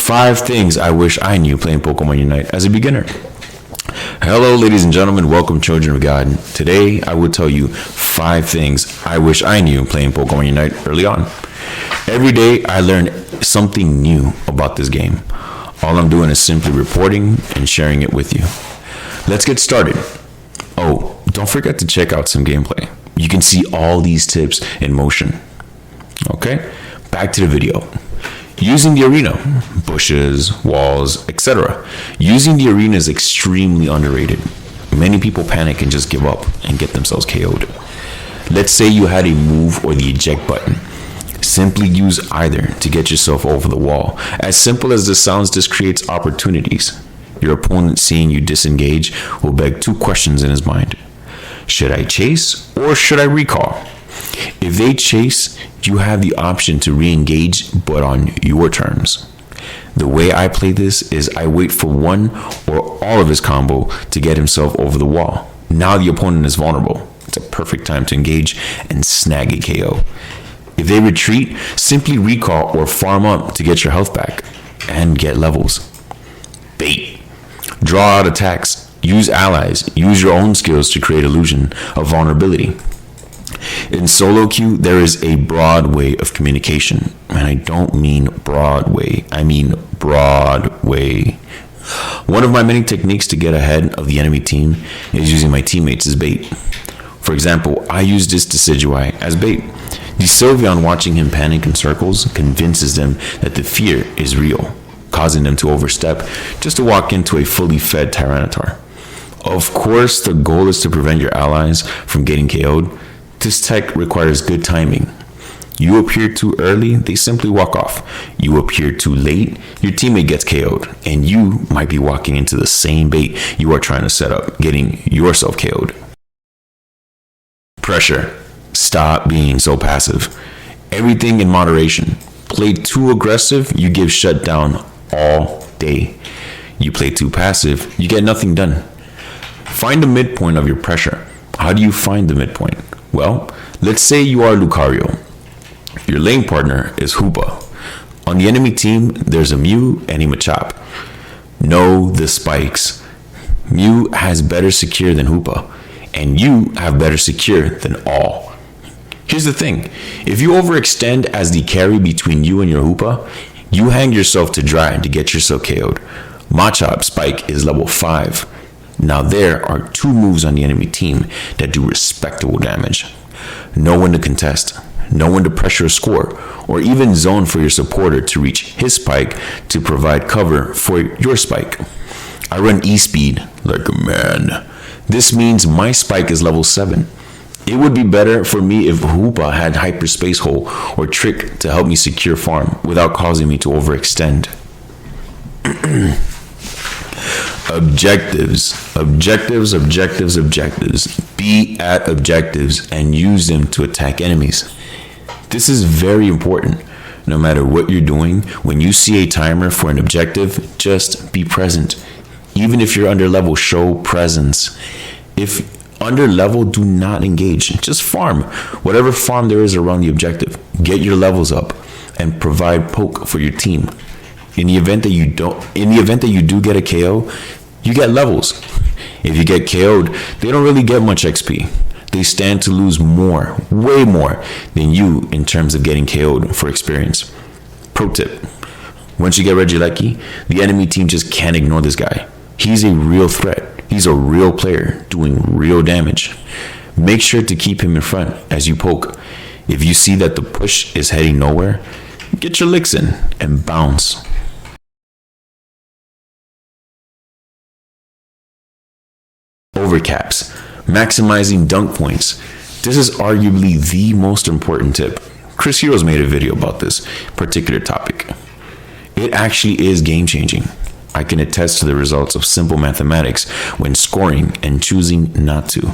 5 things I wish I knew playing Pokemon Unite as a beginner. Hello, ladies and gentlemen. Welcome, children of God. Today, I will tell you 5 things I wish I knew playing Pokemon Unite early on. Every day, I learn something new about this game. All I'm doing is simply reporting and sharing it with you. Let's get started. Oh, don't forget to check out some gameplay. You can see all these tips in motion. Okay, back to the video. Using the arena, bushes, walls, etc. Using the arena is extremely underrated. Many people panic and just give up and get themselves KO'd. Let's say you had a move or the eject button. Simply use either to get yourself over the wall. As simple as this sounds, this creates opportunities. Your opponent seeing you disengage will beg 2 questions in his mind. Should I chase or should I recall? If they chase, you have the option to re-engage, but on your terms. The way I play this is I wait for one or all of his combo to get himself over the wall. Now the opponent is vulnerable. It's a perfect time to engage and snag a KO. If they retreat, simply recall or farm up to get your health back and get levels. Bait. Draw out attacks. Use allies. Use your own skills to create illusion of vulnerability. In solo queue, there is a broad way of communication. And I don't mean Broadway, I mean Broadway. One of my many techniques to get ahead of the enemy team is using my teammates as bait. For example, I use this Decidueye as bait. The Sylveon, watching him panic in circles, convinces them that the fear is real, causing them to overstep just to walk into a fully fed Tyranitar. Of course, the goal is to prevent your allies from getting KO'd. This tech requires good timing. You appear too early, they simply walk off. You appear too late, your teammate gets KO'd, and you might be walking into the same bait you are trying to set up, getting yourself KO'd. Pressure. Stop being so passive. Everything in moderation. Play too aggressive, you give shut down all day. You play too passive, you get nothing done. Find the midpoint of your pressure. How do you find the midpoint? Well, let's say you are Lucario. Your lane partner is Hoopa. On the enemy team, there's a Mew and a Machop. Know the spikes. Mew has better secure than Hoopa, and you have better secure than all. Here's the thing. If you overextend as the carry between you and your Hoopa, you hang yourself to dry to get yourself KO'd. Machop spike is level 5. Now there are 2 moves on the enemy team that do respectable damage. Know when to contest, know when to pressure a score, or even zone for your supporter to reach his spike to provide cover for your spike. I run E-speed like a man. This means my spike is level 7. It would be better for me if Hoopa had hyperspace hole or trick to help me secure farm without causing me to overextend. Objectives. Be at objectives and use them to attack enemies. This is very important. No matter what you're doing, when you see a timer for an objective, just be present. Even if you're under level, show presence. If under level, do not engage. Just farm. Whatever farm there is around the objective. Get your levels up and provide poke for your team. In the event that you do get a KO, you get levels. If you get KO'd, they don't really get much XP. They stand to lose more, way more, than you in terms of getting KO'd for experience. Pro tip. Once you get Regieleki, the enemy team just can't ignore this guy. He's a real threat. He's a real player doing real damage. Make sure to keep him in front as you poke. If you see that the push is heading nowhere, get your licks in and bounce. Overcaps. Maximizing dunk points. This is arguably the most important tip. Chris Heroes made a video about this particular topic. It actually is game changing. I can attest to the results of simple mathematics when scoring and choosing not to.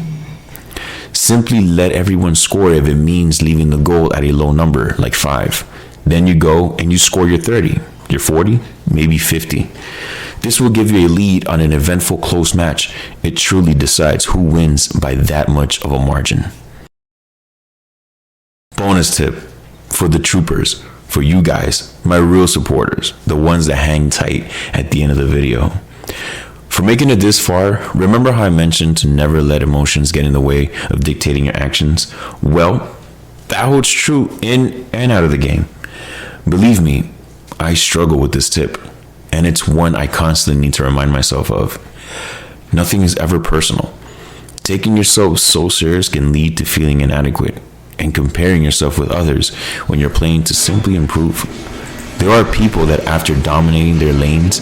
Simply let everyone score if it means leaving the goal at a low number like 5. Then you go and you score your 30, your 40, maybe 50. This will give you a lead on an eventful close match. It truly decides who wins by that much of a margin. Bonus tip for the troopers. for you guys, my real supporters, the ones that hang tight at the end of the video. For making it this far, remember how I mentioned to never let emotions get in the way of dictating your actions? Well, that holds true in and out of the game. Believe me, I struggle with this tip, and it's one I constantly need to remind myself of. Nothing is ever personal. Taking yourself so serious can lead to feeling inadequate and comparing yourself with others when you're playing to simply improve. There are people that after dominating their lanes,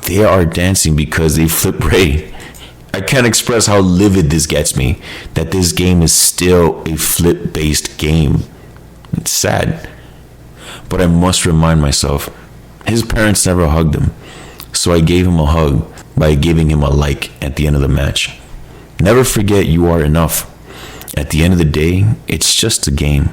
they are dancing because they flip raid. I can't express how livid this gets me, that this game is still a flip-based game. It's sad. But I must remind myself, his parents never hugged him, so I gave him a hug by giving him a like at the end of the match. Never forget you are enough. At the end of the day, it's just a game.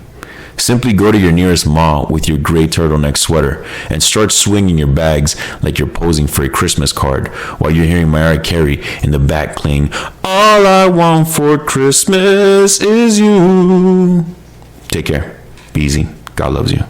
Simply go to your nearest mall with your gray turtleneck sweater and start swinging your bags like you're posing for a Christmas card while you're hearing Mariah Carey in the back playing "All I Want for Christmas Is You." Take care. Be easy. God loves you.